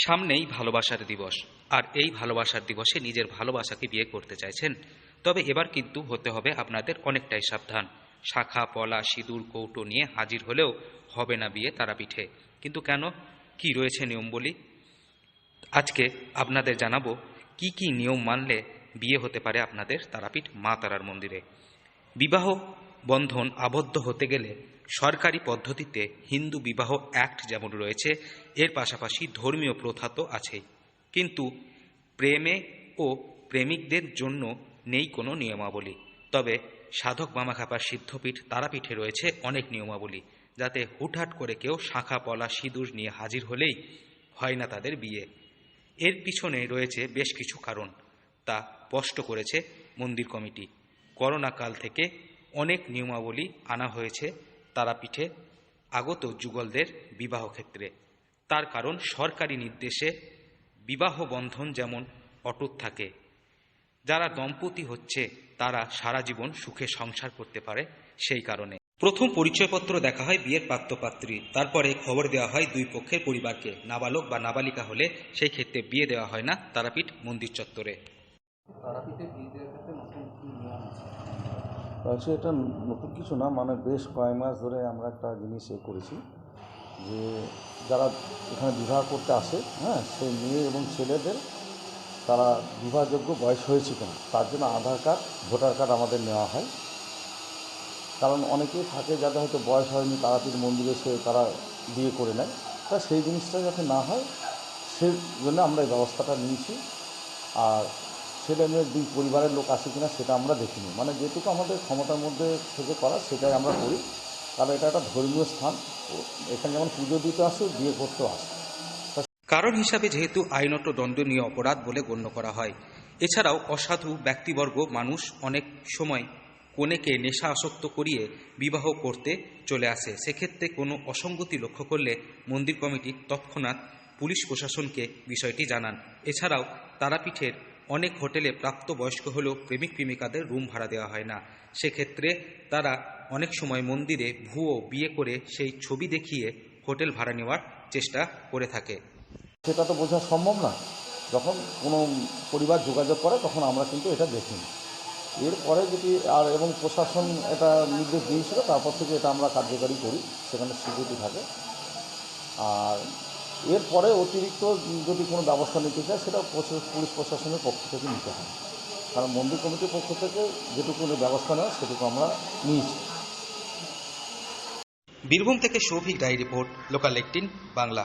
সামনেই ভালোবাসার দিবস, আর এই ভালোবাসার দিবসে নিজের ভালোবাসাকে বিয়ে করতে চাইছেন। তবে এবার কিন্তু হতে হবে আপনাদের অনেকটাই সাবধান। শাখা পলা সিঁদুর কৌটো নিয়ে হাজির হলেও হবে না বিয়ে তারাপীঠে। কিন্তু কেন, কি রয়েছে নিয়ম বলি। আজকে আপনাদের জানাবো কি কি নিয়ম মানলে বিয়ে হতে পারে আপনাদের তারাপীঠ মা তারার মন্দিরে। বিবাহ বন্ধন আবদ্ধ হতে গেলে সরকারি পদ্ধতিতে হিন্দু বিবাহ অ্যাক্ট যেমন রয়েছে, এর পাশাপাশি ধর্মীয় প্রথা তো আছেই। কিন্তু প্রেমে ও প্রেমিকদের জন্য নেই কোনো নিয়মাবলী। তবে সাধক মামাখাপার সিদ্ধপীঠ তারাপীঠে রয়েছে অনেক নিয়মাবলী, যাতে হুটহাট করে কেউ শাঁখা পলা সিঁদুর নিয়ে হাজির হলেই হয় না তাদের বিয়ে। এর পিছনে রয়েছে বেশ কিছু কারণ, তা স্পষ্ট করেছে মন্দির কমিটি। করোনা কাল থেকে অনেক নিয়মাবলী আনা হয়েছে তারাপীঠে আগত যুগলদের বিবাহ ক্ষেত্রে। তার কারণ সরকারি নির্দেশে বিবাহ বন্ধন যেমন অটুট থাকে, যারা দম্পতি হচ্ছে তারা সারা জীবন সুখে সংসার করতে পারে। সেই কারণে প্রথম পরিচয়পত্র দেখা হয় বিয়ের পাত্রপাত্রী, তারপরে খবর দেওয়া হয় দুই পক্ষের পরিবারকে। নাবালক বা নাবালিকা হলে সেই ক্ষেত্রে বিয়ে দেওয়া হয় না তারাপীঠ মন্দির চত্বরে। তারাপীঠে বিয়ে দেওয়ার ক্ষেত্রে নতুন কী নিয়ম আছে? এটা নতুন কিছু না, মানে বেশ কয়েক মাস ধরে আমরা একটা জিনিস করেছি যে যারা এখানে বিবাহ করতে আসে, হ্যাঁ, সেই মেয়ে এবং ছেলেদের তারা বিবাহযোগ্য বয়স হয়েছে কিনা তার জন্য আধার কার্ড, ভোটার কার্ড আমাদের নেওয়া হয়। কারণ অনেকেই থাকে যাদের হয়তো বয়স হয়নি, তারাপীঠ মন্দিরে এসে তারা বিয়ে করে নেয়। তা সেই জিনিসটা যাতে না হয় সেই জন্য আমরা এই ব্যবস্থাটা নিয়েছি। আর ছেলে মেয়ের দুই পরিবারের লোক আসে কিনা সেটা আমরা দেখিনি, মানে যেটুকু আমাদের ক্ষমতার মধ্যে থেকে করা সেটাই আমরা করি। কারণ এটা একটা ধর্মীয় স্থান, এখানে যেমন পুজো দিতে আসে, বিয়ে করতেও আসে। কারণ হিসাবে যেহেতু আইনত দণ্ডনীয় অপরাধ বলে গণ্য করা হয়। এছাড়াও অসাধু ব্যক্তিবর্গ মানুষ অনেক সময় কনেকে নেশা আসক্ত করিয়ে বিবাহ করতে চলে আসে। সেক্ষেত্রে কোনো অসঙ্গতি লক্ষ্য করলে মন্দির কমিটি তৎক্ষণাৎ পুলিশ প্রশাসনকে বিষয়টি জানান। এছাড়াও তারাপীঠের অনেক হোটেলে প্রাপ্তবয়স্ক হলেও প্রেমিক প্রেমিকাদের রুম ভাড়া দেওয়া হয় না। সেক্ষেত্রে তারা অনেক সময় মন্দিরে ভুয়ো বিয়ে করে সেই ছবি দেখিয়ে হোটেল ভাড়া নেওয়ার চেষ্টা করে থাকে। সেটা তো বোঝা সম্ভব না। যখন কোনো পরিবার যোগাযোগ করে তখন আমরা কিন্তু এটা দেখিনি। এরপরে যদি এবং প্রশাসন এটা নির্দেশ দিয়েছিল, তারপর থেকে এটা আমরা কার্যকারী করি, সেখানে সিকিউরিটি থাকে। আর এরপরে অতিরিক্ত যদি কোনো ব্যবস্থা নিতে চায় সেটা পুলিশ প্রশাসনের পক্ষ থেকে নিতে হয়। কারণ মন্দির কমিটির পক্ষ থেকে যেটুকু ব্যবস্থা নেয় সেটুকু আমরা নিয়েছি। বীরভূম থেকে সৌভিক রায় রিপোর্ট, লোকাল 18 বাংলা।